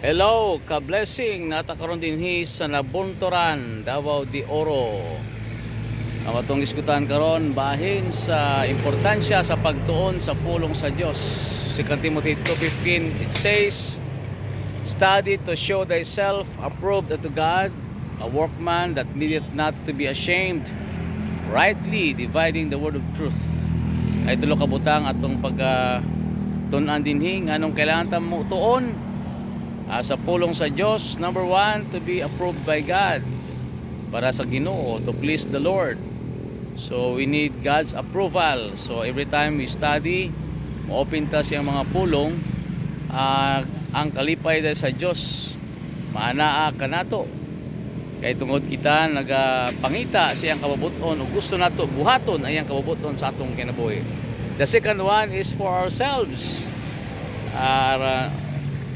Hello, ka-blessing natakaroon din sa Nabuntoran, Davao de Oro. Ang atong diskutahan karon bahin sa importansya sa pagtuon sa pulong sa Dios. 2 Timothy 2:15 it says, "Study to show thyself approved unto God, a workman that needeth not to be ashamed, rightly dividing the word of truth." Ay tulo ka butang atong pagtun-an dinhi nganong kailangan ta mo tuon sa pulong sa Diyos. Number one, to be approved by God, para sa Ginoo, to please the Lord. So we need God's approval. So every time we study, ma-open ta siyang mga pulong, ang kalipay dahil sa Diyos maanaa kanato kay tungod kita nagapangita siyang kababuton o gusto nato buhaton ayang kababuton sa atong kinabuhi. The second one is for ourselves.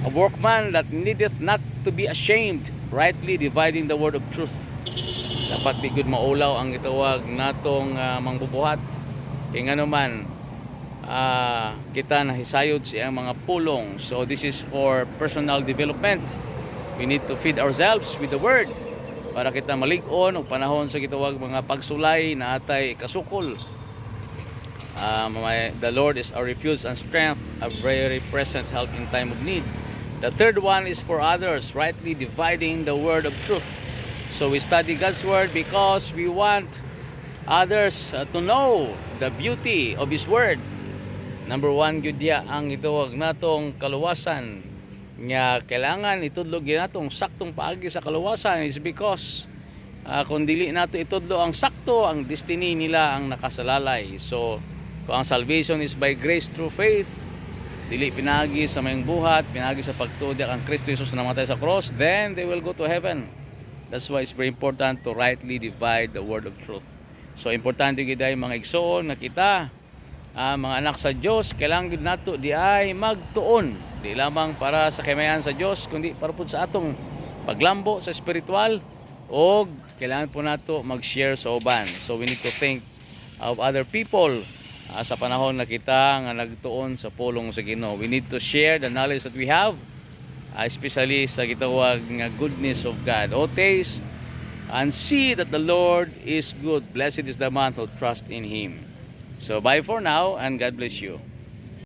A workman that needeth not to be ashamed, rightly dividing the word of truth. Dapat bigod maulaw ang itawag natong mangbubuhat. Kaya nga naman, kita nahisayod siyang mga pulong. So this is for personal development. We need to feed ourselves with the word para kita malig-on o panahon sa kitawag mga pagsulay na atay kasukol. The Lord is our refuge and strength, a very present help in time of need. The third one is for others, rightly dividing the word of truth. So we study God's word because we want others to know the beauty of His word. Number one, gyudya ang ituwag natong kaluwasan nga kailangan itudlo ginatong saktong paagi sa kaluwasan is because kung dili nato itudlo ang sakto, ang destiny nila ang nakasalalay. So kung ang salvation is by grace through faith, dili pinagi sa mayong buhat, pinagi sa pagtudak ang Kristo Jesus na namatay sa cross, then they will go to heaven. That's why it's very important to rightly divide the word of truth. So importante gid ay mga igsoon nga kita, mga anak sa Dios, kailangan gid nato di ay magtuon, di lamang para sa kamayan sa Dios, kundi para pud sa atong paglambo sa spiritual, o kailangan po nato mag-share sa uban. So we need to think of other people. Sa panahon na kita nga nagtuon sa pulong sa Ginoo, we need to share the knowledge that we have, especially sa gitawag nga goodness of God. O taste and see that the Lord is good. Blessed is the man who trusts in Him. So bye for now and God bless you.